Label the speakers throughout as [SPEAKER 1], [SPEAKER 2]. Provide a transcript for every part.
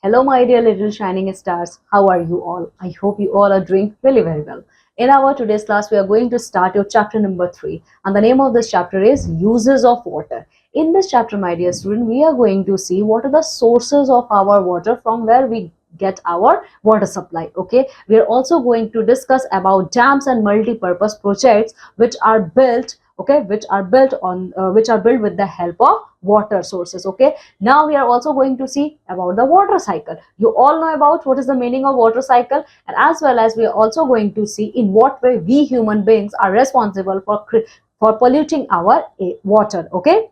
[SPEAKER 1] Hello, my dear little shining stars. How are you all? I hope you all are doing really very well. In our today's class, we are going to start your chapter number 3, and the name of this chapter is Uses of Water. In this chapter, my dear student, we are going to see what are the sources of our water from where we get our water supply. Okay, we are also going to discuss about dams and multi-purpose projects which are built, okay, which are built with the help of water sources. Okay, now we are also going to see about the water cycle. You all know about what is the meaning of water cycle, and as well as we are also going to see in what way we human beings are responsible for polluting our water. Okay,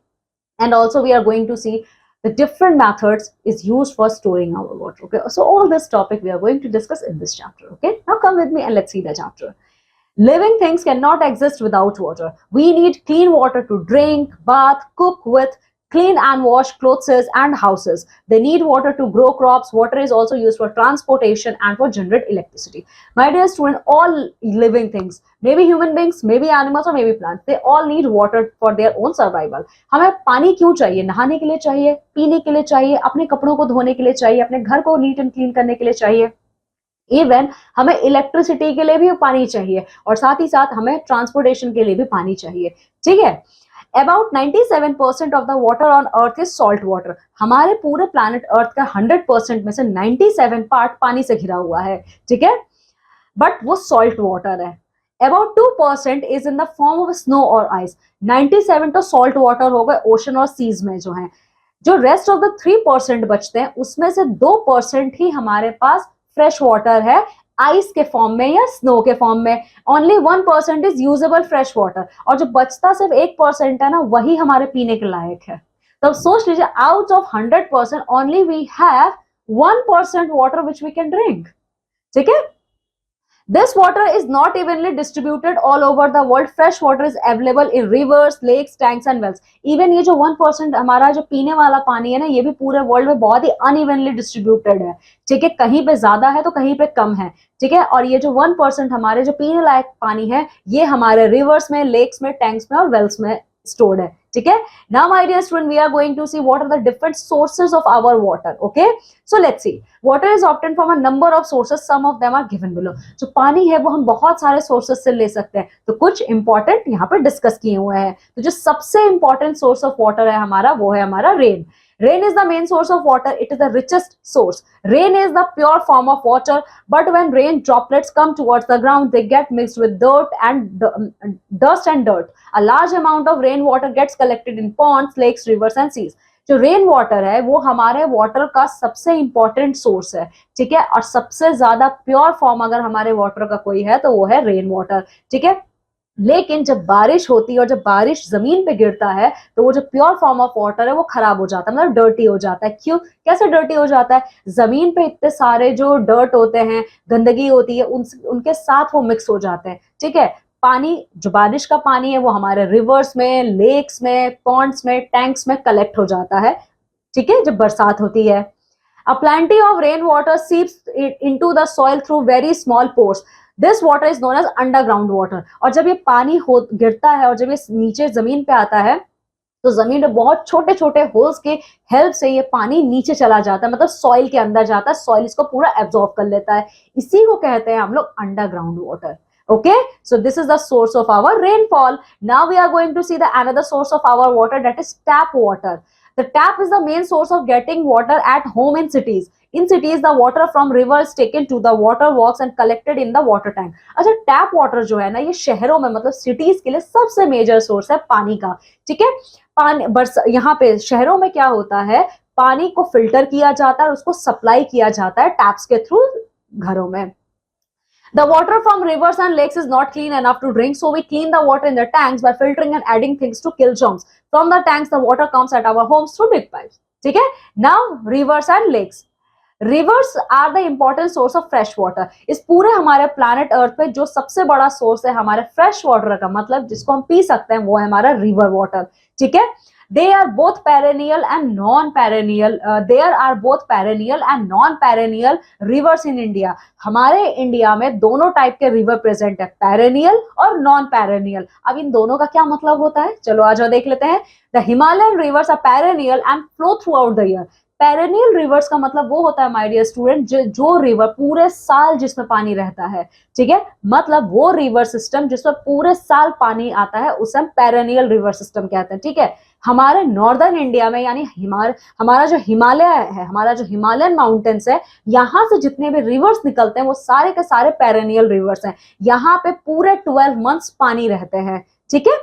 [SPEAKER 1] and also we are going to see the different methods is used for storing our water. Okay, so all this topic we are going to discuss in this chapter. Okay, now come with me and let's see the chapter. Living things cannot exist without water. We need clean water to drink, bath, cook with, clean and wash clothes and houses. They need water to grow crops. Water is also used for transportation and for generate electricity. My dear student, all living things, maybe human beings, maybe animals or maybe plants, they all need water for their own survival. हमें पानी क्यों चाहिए? नहाने के लिए चाहिए, पीने के लिए चाहिए, अपने कपड़ों को धोने के लिए चाहिए, अपने घर को नीट एंड क्लीन करने के लिए चाहिए। इवन हमें इलेक्ट्रिसिटी के लिए भी पानी चाहिए और साथ ही साथ हमें ट्रांसपोर्टेशन के लिए भी पानी चाहिए। ठीक है, about 97% of the water on earth is salt water. हमारे पूरे प्लैनेट अर्थ का 100% में से 97 पार्ट पानी से घिरा हुआ है। ठीक है, बट वो सॉल्ट वाटर है। About 2% is in the form of snow और आइस। 97 तो सॉल्ट वाटर हो गए ओशन और सीज में जो है। जो रेस्ट ऑफ द 3% बचते हैं उसमें से 2% ही हमारे पास फ्रेश वाटर है, आइस के फॉर्म में या स्नो के फॉर्म में। Only 1% is usable fresh water, और जो बचता सिर्फ 1% है ना, वही हमारे पीने के लायक है। तो सोच लीजिए, out of 100% only we have 1% water which we can drink. ठीक है, this water is not evenly distributed all over the world. Fresh water is available in rivers, lakes, tanks and wells. Even ये जो 1% हमारा जो पीने वाला पानी है ना, ये भी पूरे वर्ल्ड में बहुत ही अनइवनली डिस्ट्रीब्यूटेड है। ठीक है, कहीं पे ज्यादा है तो कहीं पे कम है। ठीक है, और ये जो 1% हमारे जो पीने लायक पानी है, ये हमारे रिवर्स में, लेक्स में, टैंक्स में और वेल्स में स्टोर्ड है। ठीक है, now my dear student, we are going to see what are the different sources of our water. Okay, so let's see. Water is obtain from a number of sources, some of them are given below. जो पानी है वो हम बहुत सारे sources से ले सकते हैं, तो कुछ इंपॉर्टेंट यहाँ पर डिस्कस किए हुए हैं। तो जो सबसे इंपॉर्टेंट सोर्स ऑफ वाटर है हमारा, वो है हमारा rain. Rain is the main source of water. It is the richest source. Rain is the pure form of water, but when rain droplets come towards the ground, they get mixed with dust and dirt. A large amount of rainwater gets collected in ponds, lakes, rivers and seas. जो rain water है वो हमारे water का सबसे important source है। ठीक है, और सबसे ज्यादा प्योर फॉर्म अगर हमारे वाटर का कोई है तो वो है रेन वाटर। ठीक है, लेकिन जब बारिश होती है और जब बारिश जमीन पे गिरता है तो वो जो प्योर फॉर्म ऑफ वाटर है वो खराब हो जाता है, मतलब डर्टी हो जाता है। क्यों, कैसे डर्टी हो जाता है? जमीन पे इतने सारे जो डर्ट होते हैं, गंदगी होती है, उनके साथ वो मिक्स हो जाते हैं। ठीक है, पानी, जो बारिश का पानी है वो हमारे रिवर्स में, लेक्स में, पॉन्ड्स में, टैंक्स में कलेक्ट हो जाता है। ठीक है, जब बरसात होती है। A plenty of rainwater seeps into the soil through very small pores. This water is known as underground water. और जब ये पानी गिरता है और जब ये नीचे जमीन पे आता है तो जमीन में बहुत छोटे छोटे होल्स के हेल्प से ये पानी नीचे चला जाता है, मतलब सॉइल के अंदर जाता है। सॉइल इसको पूरा एब्जॉर्ब कर लेता है। इसी को कहते हैं हम लोग underground water. Okay, so this is the source of our rainfall. Now we are going to see the another source of our water, that is tap water. The tap is the main source of getting water at home in cities. In cities, the water from rivers taken to the water works and collected in the water tank. अच्छा, tap water जो है ना, ये शहरों में, मतलब cities के लिए सबसे मेजर सोर्स है पानी का। ठीक है, पानी यहाँ पे शहरों में क्या होता है, पानी को फिल्टर किया जाता है और उसको सप्लाई किया जाता है टैप्स के थ्रू घरों में। The water from rivers and lakes is not clean enough to drink, so we clean the water in the tanks by filtering and adding things to kill germs. From the tanks, the water comes at our homes through big pipes. ठीक है, now rivers and lakes. Rivers are the important source of fresh water. इस पूरे हमारे planet अर्थ पे जो सबसे बड़ा source है हमारे फ्रेश वाटर का, मतलब जिसको हम पी सकते हैं, वो है हमारा रिवर वाटर। ठीक है, they are both perennial and non-perennial. There are both perennial and non-perennial rivers in India. हमारे इंडिया में दोनों टाइप के रिवर प्रेजेंट है, पेरेनियल और नॉन पेरेनियल। अब इन दोनों का क्या मतलब होता है, चलो आज देख लेते हैं। The Himalayan rivers are perennial and flow throughout the year. Perennial reverse का मतलब वो होता है माय डियर स्टूडेंट जो रिवर पूरे साल जिसमें पानी रहता है, ठीक है, मतलब वो रिवर सिस्टम जिसमें पूरे साल पानी आता है उसे हम पेरेनियल रिवर सिस्टम कहते हैं, ठीक है। हमारे नॉर्दर्न इंडिया में यानी हमारा जो हिमालय है, हमारा जो हिमालयन माउंटेन्स है, यहाँ से जितने भी रिवर्स निकलते हैं वो सारे के सारे पेरेनियल रिवर्स हैं। यहाँ पे पूरे 12 मंथ्स पानी रहते हैं, ठीक है।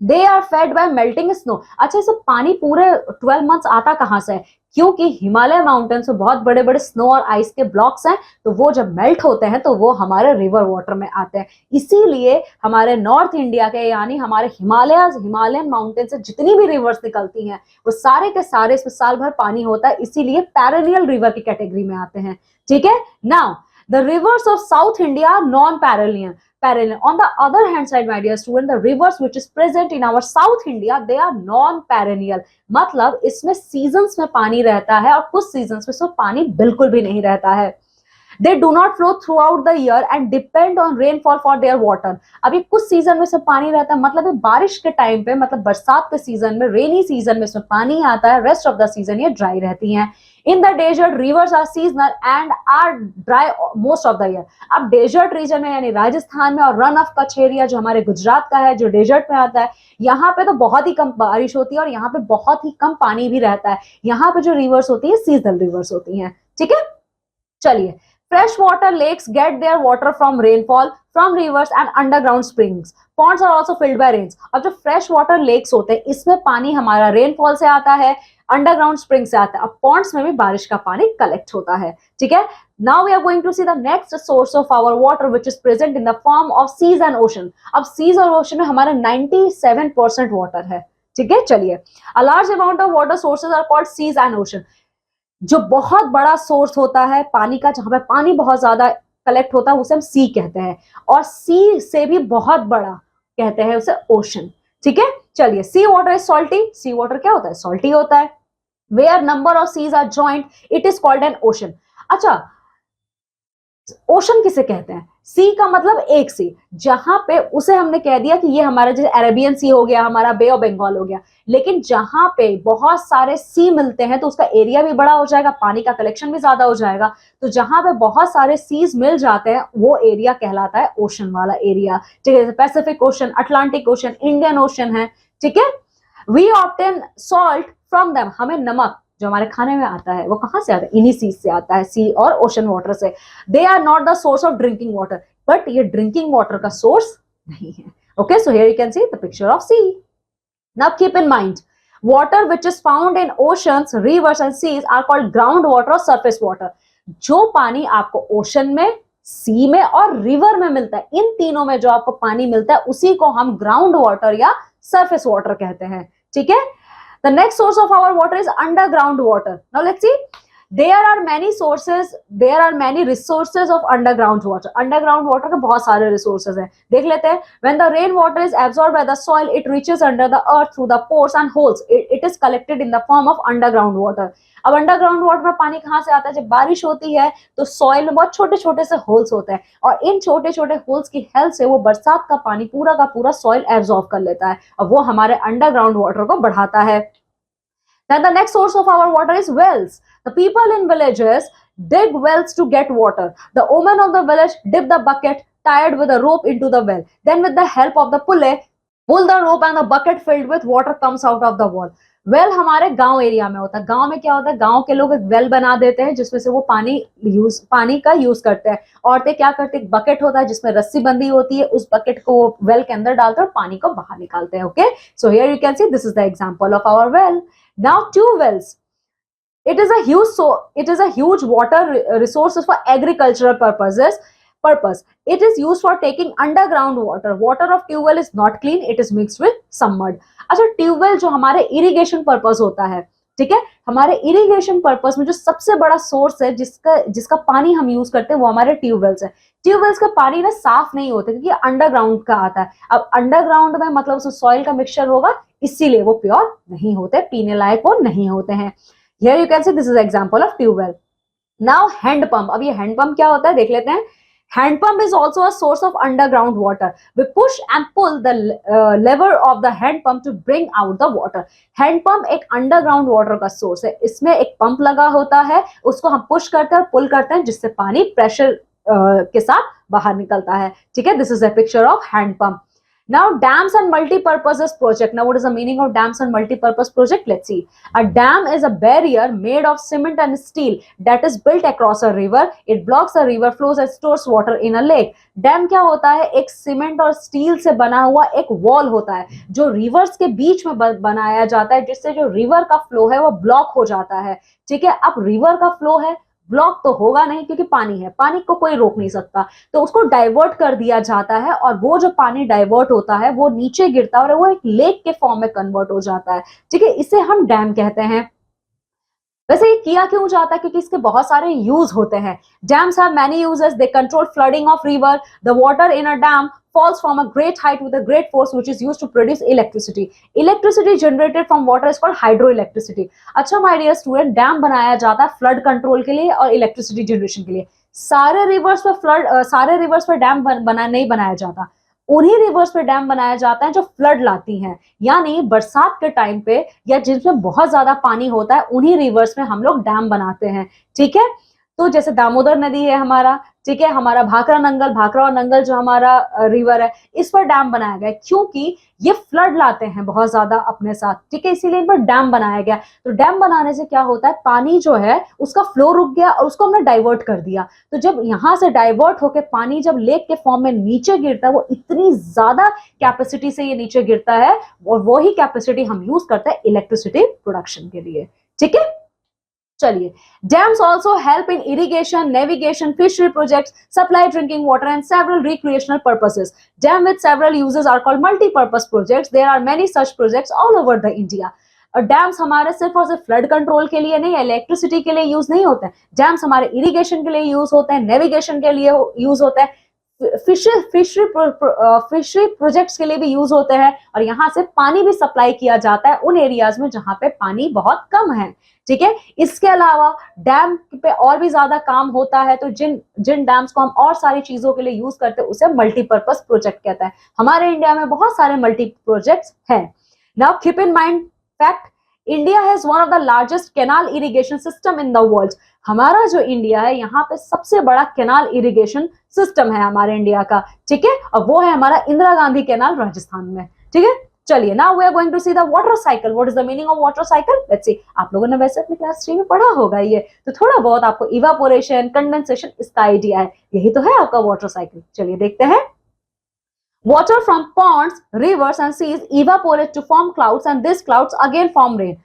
[SPEAKER 1] They are fed by melting snow. अच्छा, इसे पानी पूरे 12 मंथ्स आता कहां से है? क्योंकि हिमालय माउंटेन्स में बहुत बड़े बड़े स्नो और आइस के ब्लॉक्स हैं, तो वो जब मेल्ट होते हैं तो वो हमारे रिवर वाटर में आते हैं। इसीलिए हमारे नॉर्थ इंडिया के यानी हमारे हिमालयन माउंटेन से जितनी भी रिवर्स निकलती हैं वो सारे के सारे इसमें साल भर पानी होता है, इसीलिए पेरेनियल रिवर की कैटेगरी में आते हैं, ठीक है। Now the rivers of South India are non perennial. On the other hand side, my dear student, the rivers which is present in our South India, they are non-perennial. मतलब इसमें seasons में पानी रहता है और कुछ सीजन्स में इसमें पानी बिल्कुल भी नहीं रहता है. They do not flow throughout the year and depend on rainfall for their water. अभी कुछ सीजन में से पानी रहता है, मतलब बारिश के टाइम पे, मतलब बरसात के सीजन में, रेनी सीजन में इसमें पानी आता है, रेस्ट ऑफ द सीजन ये ड्राई रहती हैं. In the desert, rivers are seasonal and are dry most of the year. अब डेजर्ट रीजन में यानी राजस्थान में और रन ऑफ कच्छ एरिया जो हमारे गुजरात का है, जो डेजर्ट में आता है, यहाँ पे तो बहुत ही कम बारिश होती है और यहाँ पे बहुत ही कम पानी भी रहता है. यहाँ पे जो रिवर्स होती है सीजनल रिवर्स होती हैं, ठीक है. चलिए, freshwater lakes get their water from rainfall from rivers and underground springs. Ponds are also filled by rains. अब जो fresh water lakes होते हैं इसमें पानी हमारा रेनफॉल से आता है, अंडरग्राउंड स्प्रिंग से आता है. अब पॉन्ड्स में भी बारिश का पानी कलेक्ट होता है, ठीक है. Now we are going to see the next source of our water which is present in the form of seas and ocean. अब सीज और ओशन में हमारा 97% वाटर है, ठीक है. चलिए, a large amount of water sources are called seas and ocean. जो बहुत बड़ा सोर्स होता है पानी का, जहां पे पानी बहुत ज्यादा कलेक्ट होता है, उसे हम सी कहते हैं, और सी से भी बहुत बड़ा कहते हैं उसे ओशन, ठीक है. चलिए, sea water is salty. Sea water क्या होता है? सॉल्टी होता है. Where number of seas are joint it is called an ocean. अच्छा, ओशन किसे कहते हैं? सी का मतलब एक सी, जहां पे उसे हमने कह दिया कि ये हमारा जैसे अरेबियन सी हो गया, हमारा बे ऑफ बंगाल हो गया. लेकिन जहां पे बहुत सारे सी मिलते हैं तो उसका एरिया भी बड़ा हो जाएगा, पानी का कलेक्शन भी ज्यादा हो जाएगा. तो जहां पे बहुत सारे सीज मिल जाते हैं वो एरिया कहलाता है ओशन वाला एरिया, ठीक है. Pacific Ocean, Atlantic Ocean, Indian Ocean है, ठीक है. We obtain salt from them. हमें नमक जो हमारे खाने में आता है वो कहां से आता है? इन्हीं सीज से आता है, सी और ओशन वाटर से. They are not the source of drinking water, but ये ड्रिंकिंग वाटर का सोर्स नहीं है. Okay, so here you can see the picture of sea. Now keep in mind, water which is found in oceans, rivers and seas are called ground water और surface water. जो पानी आपको ocean में, सी में और river में मिलता है, इन तीनों में जो आपको पानी मिलता है उसी को हम ग्राउंड वाटर या सरफेस वाटर कहते हैं, ठीक है. The next source of our water is underground water. Now let's see. There are many sources, there are many resources of underground water. Underground water के बहुत सारे resources हैं. देख लेते हैं. When the rain water is absorbed by the soil, it reaches under the earth through the pores and holes. It is collected in the form of underground water. अब underground water में पानी कहाँ से आता है? जब बारिश होती है तो सॉइल में बहुत छोटे छोटे से होल्स होते हैं और इन छोटे छोटे होल्स की हेल्प से वो बरसात का पानी पूरा का पूरा सॉइल एब्जॉर्ब कर लेता है और वो हमारे अंडरग्राउंड वाटर को बढ़ाता है. Then the next source of our water is wells. The people in villages dig wells to get water. The women of the village dip the bucket tied with a rope into the well. Then with the help of the pulley, pull the rope and the bucket filled with water comes out of the well. Well हमारे गांव area में होता है. गांव में क्या होता है? गांव के लोग एक वेल बना देते हैं जिसमें से वो पानी का यूज करते हैं. औरतें क्या करते हैं? बकेट होता है जिसमें रस्सी बंधी होती है, उस बकेट को वेल के अंदर डालते हैं और पानी को बाहर निकालते हैं. Okay, so here you can see this is the example of our well. Now tube wells. It is a huge water resources for agricultural purpose. It is used for taking underground water. Water of tube well is not clean. It is mixed with some mud. अच्छा, tube well जो हमारे irrigation purpose होता है, ठीक है. हमारे irrigation purpose में जो सबसे बड़ा सोर्स है जिसका पानी हम यूज करते हैं वो हमारे ट्यूब वेल्स है. ट्यूब वेल्स का पानी ना साफ नहीं होता क्योंकि अंडरग्राउंड का आता है. अब अंडरग्राउंड में मतलब उसमें सॉइल का मिक्सचर होगा, इसीलिए वो प्योर नहीं होते, पीने लायक वो नहीं होते हैं. Here you can see this is example of tube well. Now hand pump. अब ये हैंड पंप क्या होता है देख लेते हैं. Hand pump is also a source of underground water. We push and pull the lever of the hand pump to bring out the water. Hand pump एक underground water का source है. इसमें एक पंप लगा होता है, उसको हम push करते हैं, pull करते हैं, जिससे पानी pressure के साथ बाहर निकलता है. ठीक है, this is a picture of hand pump. Now dams and multi-purposes project. Now what is the meaning of dams and multi-purpose project? Let's see. A dam is a barrier made of cement and steel that is built across a river. It blocks the river flows and stores water in a lake. Dam क्या होता है? एक cement और steel से बना हुआ एक wall होता है जो रिवर्स के बीच में बनाया जाता है, जिससे जो रिवर का फ्लो है वो ब्लॉक हो जाता है. ठीक है, अब रिवर का फ्लो है, ब्लॉक तो होगा नहीं क्योंकि पानी है, पानी को कोई रोक नहीं सकता, तो उसको डाइवर्ट कर दिया जाता है और वो जो पानी डाइवर्ट होता है वो नीचे गिरता है और वो एक लेक के फॉर्म में कन्वर्ट हो जाता है. ठीक है, इसे हम डैम कहते हैं. वैसे ये किया क्यों जाता है? क्योंकि इसके बहुत सारे यूज होते हैं. Dams have many uses. They control flooding of river. The water in a dam falls from a great height with a great force which is used to produce electricity. Electricity generated from water is called hydroelectricity. अच्छा my dear student, dam बनाया जाता है flood control के लिए और electricity generation के लिए. सारे रिवर्स पे सारे रिवर्स पे डैम नहीं बनाया जाता. उन्हीं रिवर्स पे डैम बनाया जाता है जो फ्लड लाती हैं, यानी बरसात के टाइम पे या जिसमें बहुत ज्यादा पानी होता है, उन्हीं रिवर्स में हम लोग डैम बनाते हैं. ठीक है, तो जैसे दामोदर नदी है हमारा, ठीक है, हमारा भाखरा और नंगल जो हमारा रिवर है, इस पर डैम बनाया गया क्योंकि ये फ्लड लाते हैं बहुत ज्यादा अपने साथ. ठीक है, इसीलिए इन पर डैम बनाया गया. तो डैम बनाने से क्या होता है? पानी जो है उसका फ्लो रुक गया और उसको हमने डाइवर्ट कर दिया. तो जब यहाँ से डाइवर्ट होकर पानी जब लेक के फॉर्म में नीचे गिरता है, वो इतनी ज्यादा कैपेसिटी से ये नीचे गिरता है और वही कैपेसिटी हम यूज करते हैं इलेक्ट्रिसिटी प्रोडक्शन के लिए. ठीक है, चलिए. Dams also help in irrigation, navigation, fishery projects, supply drinking water and several recreational purposes. Dam with several uses are called multipurpose projects. There are many such projects all over the India. और dams हमारे सिर्फ और सिर्फ flood control के लिए नहीं, electricity के लिए यूज नहीं होते हैं. डैम्स हमारे इरिगेशन के लिए यूज होते हैं, नेविगेशन के लिए यूज होते हैं, फिशरी प्रोजेक्ट्स के लिए भी यूज होते हैं, और यहाँ से पानी भी सप्लाई किया जाता है उन एरियाज में जहां पे पानी बहुत कम है. ठीक है, इसके अलावा डैम पे और भी ज्यादा काम होता है. तो जिन डैम्स को हम और सारी चीजों के लिए यूज करते हैं उसे मल्टीपर्पज प्रोजेक्ट कहता है. हमारे इंडिया में बहुत सारे मल्टी प्रोजेक्ट्स हैं. Now keep in mind fact, India has one of the largest canal irrigation system in the world. हमारा जो इंडिया है, यहाँ पे सबसे बड़ा कैनाल इरिगेशन सिस्टम है हमारे इंडिया का. ठीक है, और वो है हमारा इंदिरा गांधी कैनाल राजस्थान में. ठीक है, चलिए. Now we are going to see the water cycle. What is the meaning of water cycle? Let's see. आप लोगों ने वैसे अपने क्लास 3 में पढ़ा होगा ये, तो थोड़ा बहुत आपको इवापोरेशन, कंडेंसेशन, इसका आइडिया है. यही तो है आपका वाटर साइकिल. चलिए देखते हैं. Water from ponds, rivers and seas evaporate to form clouds and these clouds again form rain.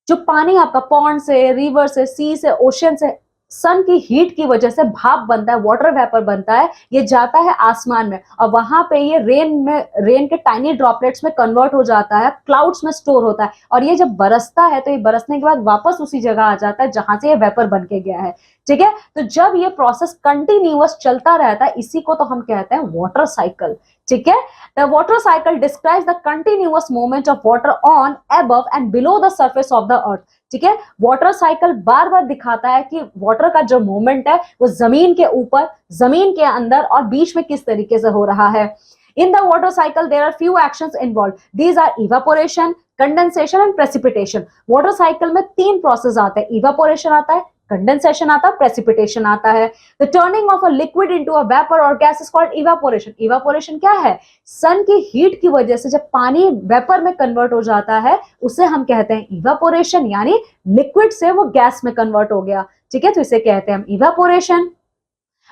[SPEAKER 1] जो पानी आपका पॉन्ड से, रिवर से, सी से, ओशन से, सन की हीट की वजह से भाप बनता है, वाटर वेपर बनता है, ये जाता है आसमान में और वहां पे ये रेन के टाइनी ड्रॉपलेट्स में कन्वर्ट हो जाता है, क्लाउड्स में स्टोर होता है, और ये जब बरसता है तो ये बरसने के बाद वापस उसी जगह आ जाता है जहां से ये वेपर बन के गया है. ठीक है, तो जब ये प्रोसेस कंटिन्यूअस चलता रहता है, इसी को तो हम कहते हैं वाटर साइकिल. ठीक है, the water cycle describes the continuous movement of water on, above and below the surface of the earth. ठीक है, वाटर साइकिल बार बार दिखाता है कि वाटर का जो मूवमेंट है वो जमीन के ऊपर, जमीन के अंदर और बीच में किस तरीके से हो रहा है. In the water cycle, there are few actions involved. These are evaporation, condensation and precipitation. Water cycle में 3 प्रोसेस आते हैं. evaporation आता है, कंडेंसेशन आता है, प्रेसिपिटेशन आता है. The turning of a liquid into a vapor or gas is called evaporation. evaporation क्या है? सन की हीट की वजह से जब पानी वेपर में कन्वर्ट हो जाता है उसे हम कहते हैं evaporation, यानी लिक्विड से वो गैस में कन्वर्ट हो गया. ठीक है, तो इसे कहते हैं हम evaporation.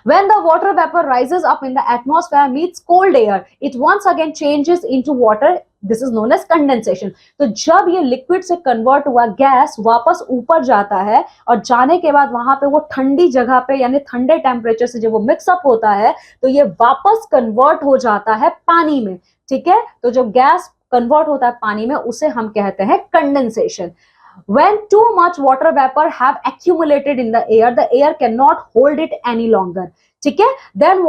[SPEAKER 1] When the water vapor rises up in the atmosphere meets cold air, it once again changes into water. This is known as condensation. तो जब ये लिक्विड से कन्वर्ट हुआ गैस वापस ऊपर जाता है और जाने के बाद वहां पे वो ठंडी जगह पे यानी ठंडे टेम्परेचर से जब वो मिक्सअप होता है तो ये वापस कन्वर्ट हो जाता है पानी में. ठीक है, तो जब गैस कन्वर्ट होता है पानी में उसे हम कहते हैं condensation. When too much water vapor have accumulated in the air cannot hold it any longer. ठीक है। Then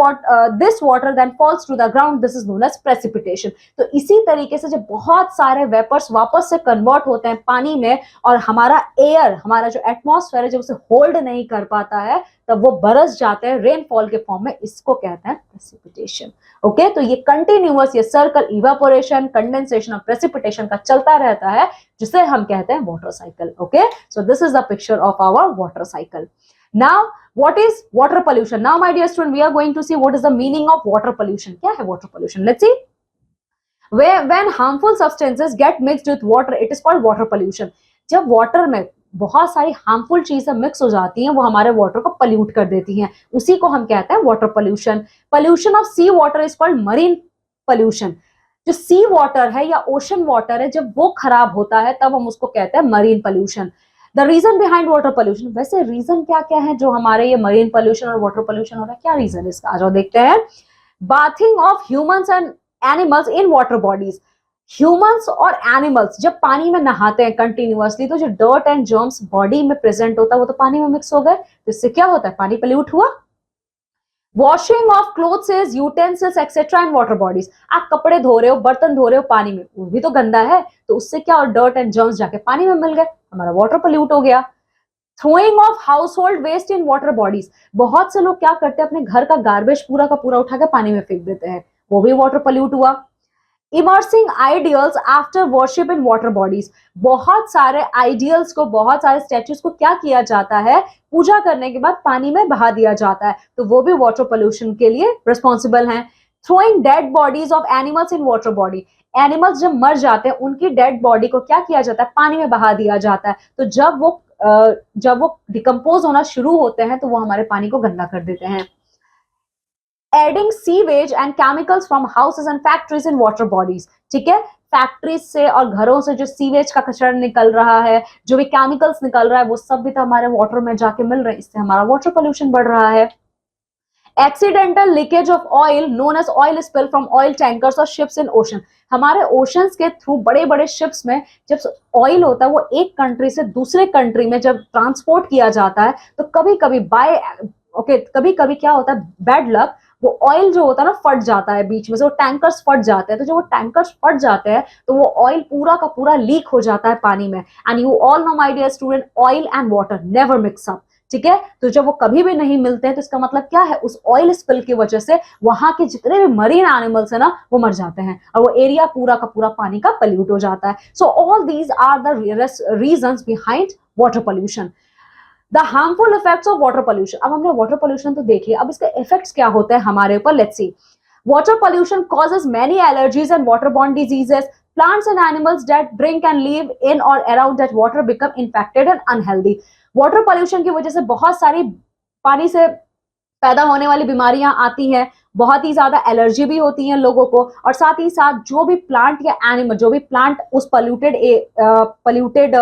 [SPEAKER 1] this water then falls to the ground, this is known as precipitation. तो इसी तरीके से जब बहुत सारे वेपर्स वापस से कन्वर्ट होते हैं पानी में और हमारा एयर, हमारा जो एटमॉस्फेयर है, जब उसे होल्ड नहीं कर पाता है तब वो बरस जाते हैं रेनफॉल के फॉर्म में, इसको कहते हैं प्रेसिपिटेशन। ओके, तो ये कंटिन्यूअस, ये सर्कल इवापोरेशन, कंडेंसेशन और प्रेसिपिटेशन का चलता रहता है, जिसे हम कहते हैं water cycle. Okay, so this is the picture of our water cycle. Now, what is water pollution? Now, my dear student, we are going to see what is the meaning of water pollution. क्या है water pollution? Let's see. When harmful substances get mixed with water, it is called water pollution. जब water में बहुत सारी harmful चीजें mix हो जाती हैं, वो हमारे water को pollute कर देती हैं, उसी को हम कहते हैं water pollution. Pollution of sea water is called marine pollution. जो sea water है या ocean water है, जब वो खराब होता है तब हम उसको कहते हैं marine pollution. The reason behind water pollution, वैसे रीजन क्या क्या है जो हमारे ये मरीन पोल्यूशन और वाटर पोल्यूशन हो रहा है, क्या रीजन है इसका, आ जाओ देखते हैं। Bathing of humans and animals in water bodies, humans और एनिमल्स जब पानी में नहाते हैं कंटिन्यूअसली, तो जो डर्ट एंड जर्म्स बॉडी में प्रेजेंट होता है वो तो पानी में मिक्स हो गए, तो इससे क्या होता है, पानी पोल्यूट हुआ। Washing of clothes, utensils etcetera in water bodies, आप कपड़े धो रहे हो, बर्तन धो रहे हो पानी में, वो भी तो गंदा है, तो उससे क्या, और डर्ट एंड जर्म्स जाके पानी में मिल गए, हमारा वाटर पोल्यूट हो गया। Throwing of household waste in water bodies, बहुत से लोग क्या करते हैं, अपने घर का गार्बेज पूरा का पूरा उठा के पानी में फेंक देते हैं, वो भी वाटर पोल्यूट हुआ। Immersing ideals after worship in water bodies, बहुत सारे आइडियल्स को, बहुत सारे स्टैच्यूज को क्या किया जाता है, पूजा करने के बाद पानी में बहा दिया जाता है, तो वो भी वाटर पोल्यूशन के लिए रिस्पॉन्सिबल हैं। Throwing dead bodies of animals in water body, animals जब मर जाते हैं उनकी डेड बॉडी को क्या किया जाता है, पानी में बहा दिया जाता है, तो जब वो डिकम्पोज होना शुरू होते हैं तो वो हमारे पानी को गंदा कर देते हैं। Adding sewage and chemicals from houses and factories in water bodies, ठीक है, फैक्ट्रीज से और घरों से जो सीवेज का कचरा निकल रहा है, जो भी केमिकल्स निकल रहा है, वो सब भी तो हमारे वाटर में जाके मिल रहे हैं, इससे हमारा वाटर पोल्यूशन बढ़ रहा है। Accidental leakage of oil known as oil spill from oil tankers और शिप्स इन ओशन, हमारे ओशंस के थ्रू बड़े बड़े शिप्स में जब ऑयल होता है वो एक कंट्री से दूसरे कंट्री में जब ट्रांसपोर्ट किया जाता है, तो कभी कभी क्या होता है, बैड लक, वो ऑयल जो होता है ना फट जाता है बीच में से, वो टैंकर्स फट जाते हैं, तो जब वो टैंकर्स फट जाते हैं तो वो ऑयल पूरा का पूरा लीक हो जाता है पानी में। And you all know my dear student, oil and water never mix up, ठीक है, तो जब वो कभी भी नहीं मिलते हैं तो इसका मतलब क्या है, उस ऑयल स्पिल की वजह से वहां के जितने भी मरीन एनिमल्स है ना वो मर जाते हैं और वो एरिया पूरा का पूरा पानी का पोल्यूट हो जाता है। So all these are the reasons behind water pollution. The harmful effects of water pollution, अब हमने वाटर पोल्यूशन तो देख लिया, अब इसके इफेक्ट्स क्या होते हैं हमारे ऊपर, let's see. Water pollution causes many allergies and water borne diseases, plants and animals that drink and live in or around that water become infected and unhealthy. Water pollution की वजह से बहुत सारी पानी से पैदा होने वाली बीमारियां आती हैं, बहुत ही ज्यादा एलर्जी भी होती है लोगों को, और साथ ही साथ जो भी प्लांट या एनिमल, जो भी प्लांट उस पोल्यूटेड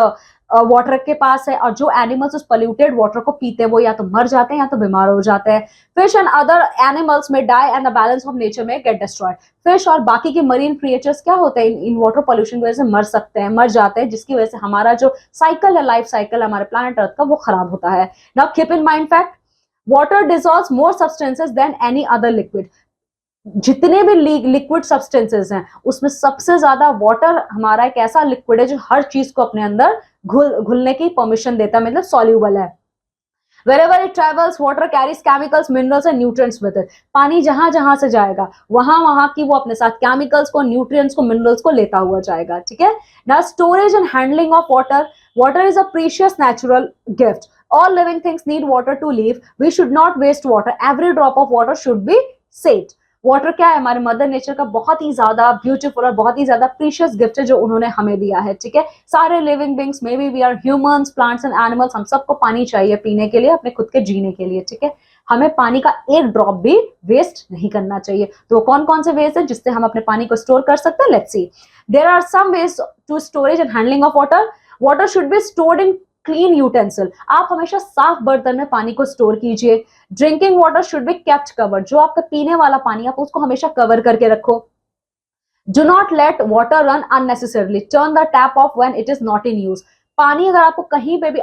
[SPEAKER 1] वाटर के पास है और जो एनिमल्स उस पोल्यूटेड वाटर को पीते हैं वो या तो मर जाते हैं या तो बीमार हो जाते हैं। Fish and other animals may die and the balance of nature may get destroyed, fish और बाकी के मरीन क्रिएचर्स क्या होते हैं, इन वाटर पोल्यूशन की वजह से मर सकते हैं, मर जाते हैं, जिसकी वजह से हमारा जो साइकिल है, लाइफ साइकिल हमारे प्लैनेट अर्थ का, वो खराब होता है। Now keep in mind fact, water dissolves more substances than any other liquid, जितने भी लिक्विड सब्सटेंसेस हैं उसमें सबसे ज्यादा वाटर हमारा एक ऐसा लिक्विड है जो हर चीज को अपने अंदर घुलने की परमिशन देता है, मतलब सॉल्यूबल है। Wherever it travels, water carries chemicals, minerals and nutrients with it. पानी जहां जहां से जाएगा वहां की वो अपने साथ केमिकल्स को, न्यूट्रिएंट्स को, मिनरल्स को लेता हुआ जाएगा, ठीक है ना। Storage and handling of water, water is a precious natural gift. All living things need water to live. We should not waste water. Every drop of water should be saved. Water क्या है, हमारे mother nature का बहुत ही ज्यादा beautiful और बहुत ही ज्यादा precious gift है जो उन्होंने हमें दिया है, ठीक है। सारे living beings, may be we are humans, plants and animals, हम सबको पानी चाहिए पीने के लिए, अपने खुद के जीने के लिए, ठीक है। हमें पानी का एक ड्रॉप भी वेस्ट नहीं करना चाहिए। तो कौन कौन से वेज है जिससे हम अपने पानी को स्टोर कर सकते हैं, let's see. There are some ways to storage and handling of water. Water should be stored in clean utensil, आप हमेशा साफ बर्तन में पानी को स्टोर कीजिए। Drinking water should be kept covered, जो आपका पीने वाला पानी आप उसको हमेशा कवर करके रखो। Do not let water run unnecessarily, turn the tap of when it is not in use, पानी अगर आपको कहीं पे भी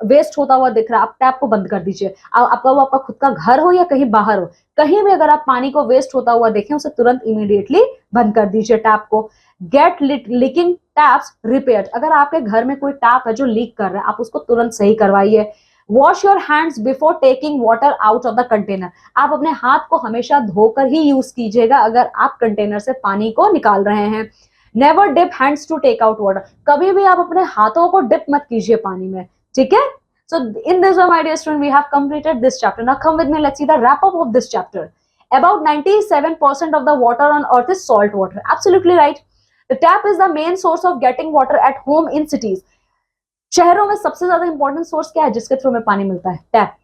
[SPEAKER 1] वेस्ट होता हुआ दिख रहा है, आप टैप को बंद कर दीजिए। आपका वो आपका खुद का घर हो या कहीं बाहर हो, कहीं भी अगर आप पानी को वेस्ट होता हुआ देखें, उसे तुरंत इमीडिएटली बंद कर दीजिए टैप को। गेट लीकिंग टैप्स रिपेयर, अगर आपके घर में कोई टैप है जो लीक कर रहा है, आप उसको तुरंत सही करवाइए। Wash your hands before taking water out of the container, आप अपने हाथ को हमेशा धोकर ही यूज कीजिएगा अगर आप कंटेनर से पानी को निकाल रहे हैं। Never dip hands to take out water, कभी भी आप अपने हाथों को डिप मत कीजिए पानी में, ठीक है। So in this way, my dear student, we have completed this chapter. Now come with me, let's see the wrap up of this chapter. About 97% of the water on earth is salt water. Absolutely right. The tap is the main source of getting water at home in cities. शहरों में सबसे ज्यादा important source क्या है जिसके through में पानी मिलता है? Tap.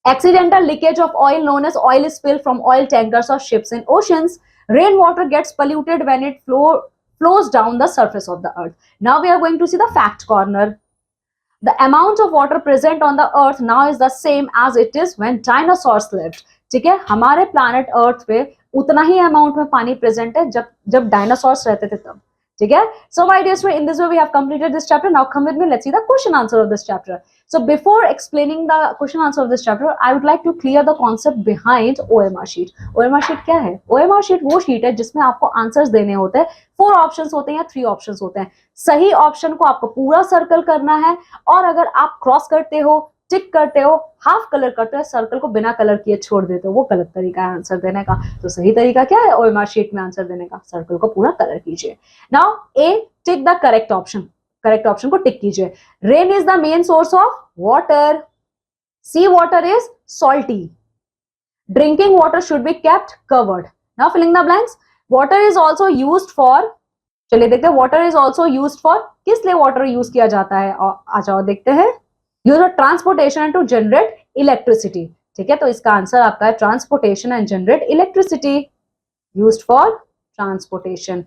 [SPEAKER 1] Accidental leakage of oil known as oil spill from oil tankers or ships in oceans. Rainwater gets polluted when it flows down the surface of the earth. Now we are going to see the fact corner. The amount of water present on the earth now is the same as it is when dinosaurs lived. ठीक है, हमारे planet earth पे उतना ही amount में पानी present है जब dinosaurs रहते थे तब, ठीक है। So my dear student, in this way we have completed this chapter. Now come with me, let's see the question answer of this chapter. So before explaining the question answer of this chapter, I would like to clear the concept behind OMR sheet. OMR sheet क्या है? OMR sheet वो sheet है जिसमें आपको answers देने होते हैं। 4 options होते हैं या 3 ऑप्शंस होते हैं। सही ऑप्शन को आपको पूरा सर्कल करना है, और अगर आप क्रॉस करते हो, टिक करते हो, हाफ कलर करते हो, सर्कल को बिना कलर किए छोड़ देते हो, वो गलत तरीका है आंसर देने का। तो सही तरीका क्या है OMR शीट में आंसर देने का? सर्कल को पूरा कलर कीजिए। Now A, tick the correct option, correct option को टिक कीजिए। Rain is the main source of water, sea water is salty, drinking water should be kept covered. Now filling the blanks. Water is also used for, चलिए देखते हैं water is also used for, किस लिए water use किया जाता है? आ जाओ देखते हैं। Use of transportation and to generate electricity, ठीक है। तो इसका आंसर आपका है transportation and generate electricity, used for transportation.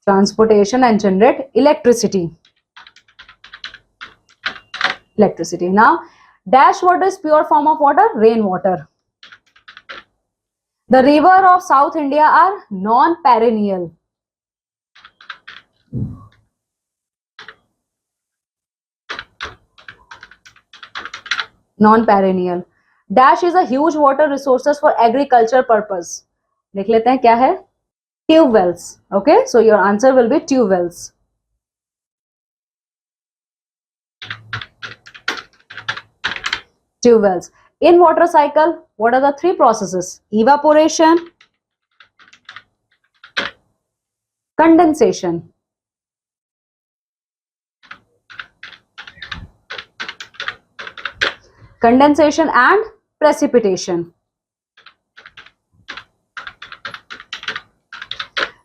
[SPEAKER 1] Transportation and generate electricity, electricity. Now dash water is pure form of water, rain water. The river of South India are non-perennial. Non-perennial. Dash is a huge water resources for agriculture purpose. देख लेते हैं क्या है? Tube wells. Okay, so your answer will be tube wells. Tube wells. In water cycle, what are the 3 processes? Evaporation, condensation. Condensation and precipitation.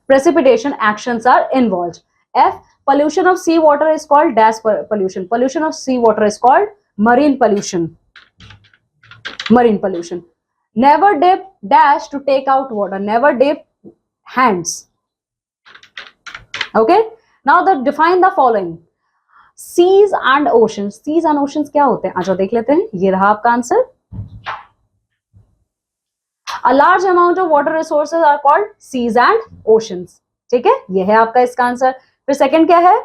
[SPEAKER 1] Precipitation actions are involved. F, pollution of sea water is called dash pollution. Pollution of sea water is called marine pollution. Marine pollution. Never dip dash to take out water. Never dip hands. Okay. Now define the following. Seas and oceans. Seas and oceans क्या होते हैं? आजो देख लेते हैं। ये रहा आपका answer. A large amount of water resources are called seas and oceans. ठीक है, ये है आपका इसका आंसर। फिर सेकंड क्या है?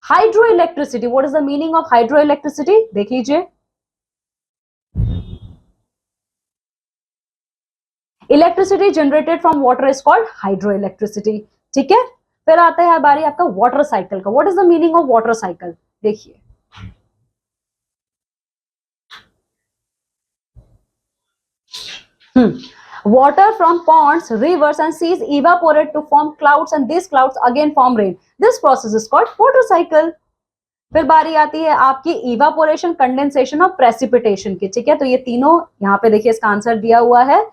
[SPEAKER 1] Hydroelectricity. What is the meaning of hydroelectricity? देख लीजिए। Electricity generated from water is called hydroelectricity, ठीक है। फिर आता है बारी आपका वाटर साइकिल का। What is the meaning of water cycle? देखिए, water from ponds, rivers and seas evaporate to form clouds and these clouds again form rain. This process is called water cycle. फिर बारी आती है आपकी evaporation, condensation और precipitation की, ठीक है। तो ये तीनों यहाँ पे देखिए इसका आंसर दिया हुआ है।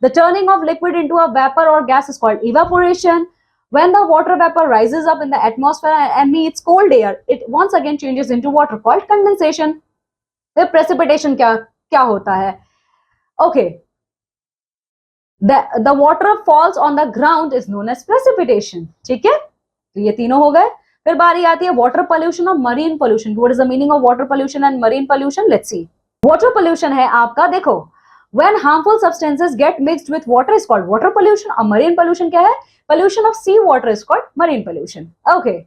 [SPEAKER 1] The turning of liquid into a vapor or gas is called evaporation. When the water vapor rises up in the atmosphere and meets cold air, it once again changes into water called condensation. फिर precipitation क्या होता है? Okay, the water falls on the ground is known as precipitation, ठीक है। तो ये तीनों हो गए। फिर बारी आती है वाटर पोल्यूशन और marine pollution. What is the meaning of water pollution and marine pollution? Let's see. Water pollution है आपका, देखो when harmful substances get mixed with water is called water pollution. और marine pollution क्या है? Pollution of sea water is called marine pollution. Okay.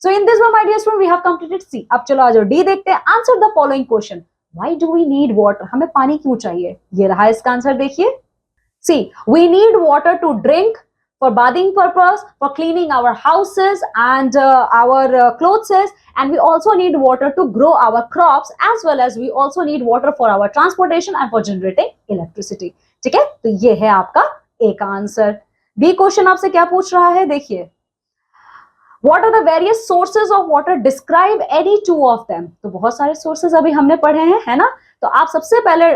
[SPEAKER 1] So in this one, my dear student, we have completed C. अब चलो आ जाओ D देखते हैं. Answer the following question. Why do we need water? हमें पानी क्यों चाहिए? ये रहा इसका आंसर देखिए. See, we need water to drink, for bathing purpose, for cleaning our houses and our clothes, and we also need water to grow our crops, as well as we also need water for our transportation and for generating electricity. ठीक है, तो ये है आपका A का answer. B question आपसे क्या पूछ रहा है, देखिए. What are the various sources of water? Describe any two of them. तो बहुत सारे sources अभी हमने पढ़े हैं, है ना. तो आप सबसे पहले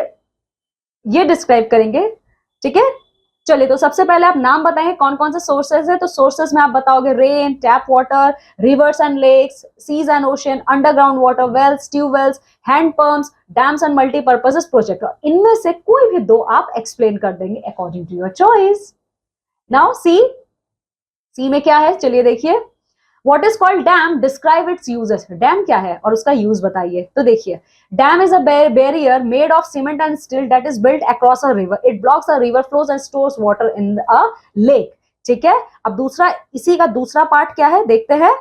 [SPEAKER 1] ये डिस्क्राइब करेंगे. ठीक है, चलिए. तो सबसे पहले आप नाम बताएंगे कौन कौन से सोर्सेज है. तो सोर्सेज में आप बताओगे rain, tap water, rivers and lakes, seas and ocean, underground water, wells, tubewells, hand pumps, dams and multipurpose project. इनमें से कोई भी दो आप एक्सप्लेन कर देंगे according to your choice. Now C में क्या है, चलिए देखिए. What is called dam? Describe its uses. Dam क्या है और उसका यूज बताइए. तो देखिए, dam is a barrier made of cement and steel that is built across a river. It blocks the river flows and stores water in a lake. ठीक है. अब दूसरा, इसी का दूसरा पार्ट क्या है देखते हैं.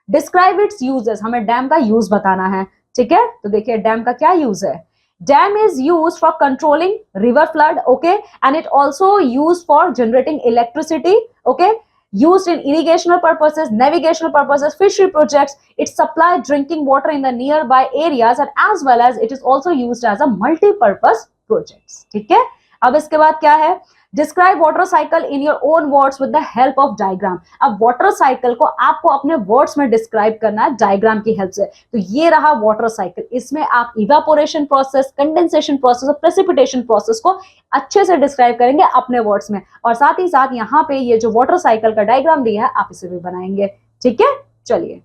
[SPEAKER 1] Describe its uses. हमें डैम का यूज बताना है. ठीक है, तो देखिए डैम का क्या यूज है. Dam is used for controlling river flood, okay, and it also used for generating electricity, okay. Used in irrigational purposes, navigational purposes, fishery projects. It supplies drinking water in the nearby areas, and as well as it is also used as a multi-purpose projects. ठीक है. अब इसके बाद क्या है. Describe water cycle in your own words with the help of diagram. अब water cycle को आपको अपने words में describe करना है diagram की help से. तो ये रहा water cycle. इसमें आप evaporation process, condensation process और precipitation process को अच्छे से describe करेंगे अपने words में. और साथ ही साथ यहाँ पे ये जो water cycle का diagram दिया है आप इसे भी बनाएंगे. ठीक है, चलिए.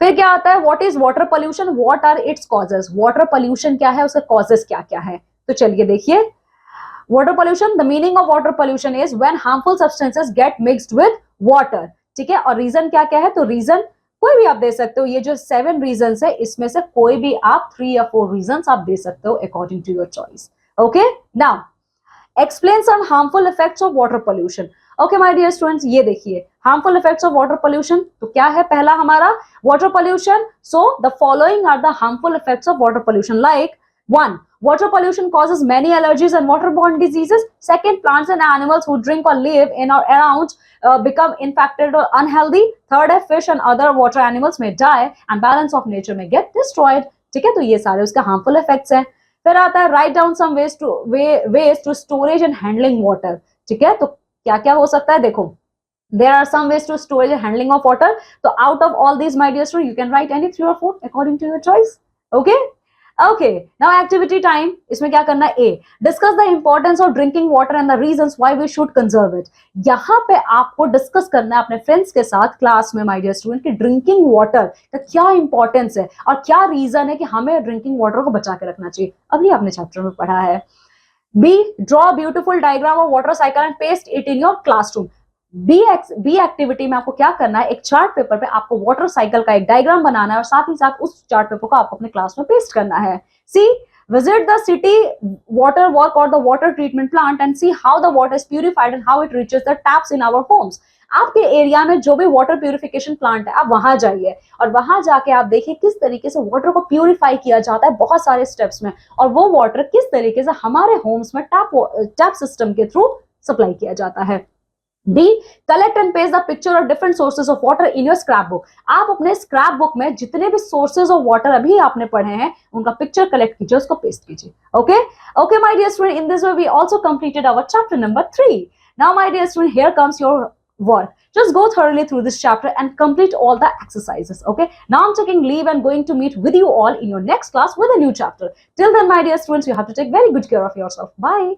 [SPEAKER 1] फिर क्या आता है, what is water pollution? What are its causes? water pollution क्या है, उसके causes क्या क्या है. तो चलिए देखिए. Water pollution, the meaning of water pollution is when harmful substances get mixed with water. ठीक है, और रीजन क्या क्या है. तो रीजन कोई भी आप दे सकते हो. ये जो 7 रीजंस है इसमें से कोई भी आप 3 या 4 रीजंस आप दे सकते हो according to your choice. Okay, now explain some harmful effects of water pollution. Okay my dear students, ये देखिए harmful effects of water pollution. तो क्या है पहला हमारा water pollution. So the following are the harmful effects of water pollution. Like 1. Water pollution causes many allergies and waterborne diseases. 2. Plants and animals who drink or live in or around become infected or unhealthy. 3. Fish and other water animals may die and balance of nature may get destroyed. ठीक है, तो ये सारे उसके harmful effects हैं. फिर आता है write down some ways to storage and handling water. ठीक है, तो क्या क्या हो सकता है देखो. There are some ways to storage and handling of water. So out of all these, my dear student, you can write any 3 or 4 according to your choice. Okay. Okay, now activity time. इसमें क्या करना है. A. Discuss the importance of drinking water and the reasons why we should conserve it. यहाँ पे आपको discuss करना है अपने फ्रेंड्स के साथ क्लास में माय डियर स्टूडेंट कि ड्रिंकिंग वाटर का क्या इंपॉर्टेंस है और क्या रीजन है कि हमें ड्रिंकिंग वाटर को बचा के रखना चाहिए. अभी आपने चैप्टर में पढ़ा है. B. Draw a beautiful diagram of water cycle and paste it in your classroom. B activity में आपको क्या करना है, एक चार्ट पेपर पे आपको वाटर साइकिल का एक डायग्राम बनाना है और साथ ही साथ उस चार्ट पेपर को आपको अपने क्लास में पेस्ट करना है. See. Visit the city water work और the water treatment plant and see how the water is purified and how it reaches the taps in our homes. आपके एरिया में जो भी वाटर प्यूरिफिकेशन प्लांट है आप वहां जाइए और वहां जाके आप देखिए किस तरीके से वाटर को प्यूरिफाई किया जाता है बहुत सारे स्टेप्स में, और वो वाटर किस तरीके से हमारे होम्स में टैप सिस्टम के थ्रू सप्लाई किया जाता है. B. Collect and paste the picture of different sources of water in your scrapbook. आप अपने स्क्रैप बुक में जितने भी sources of water अभी आपने पढ़े हैं उनका पिक्चर कलेक्ट कीजिए, उसको पेस्ट कीजिए. Okay? Okay, my dear student, in this way we also completed our chapter number 3. Now, my dear student, here comes your work. Just go thoroughly through this chapter and complete all the exercises. Okay? Now I'm taking leave and going to meet with you all in your next class with a new chapter. Till then, my dear students, you have to take very good care of yourself. Bye.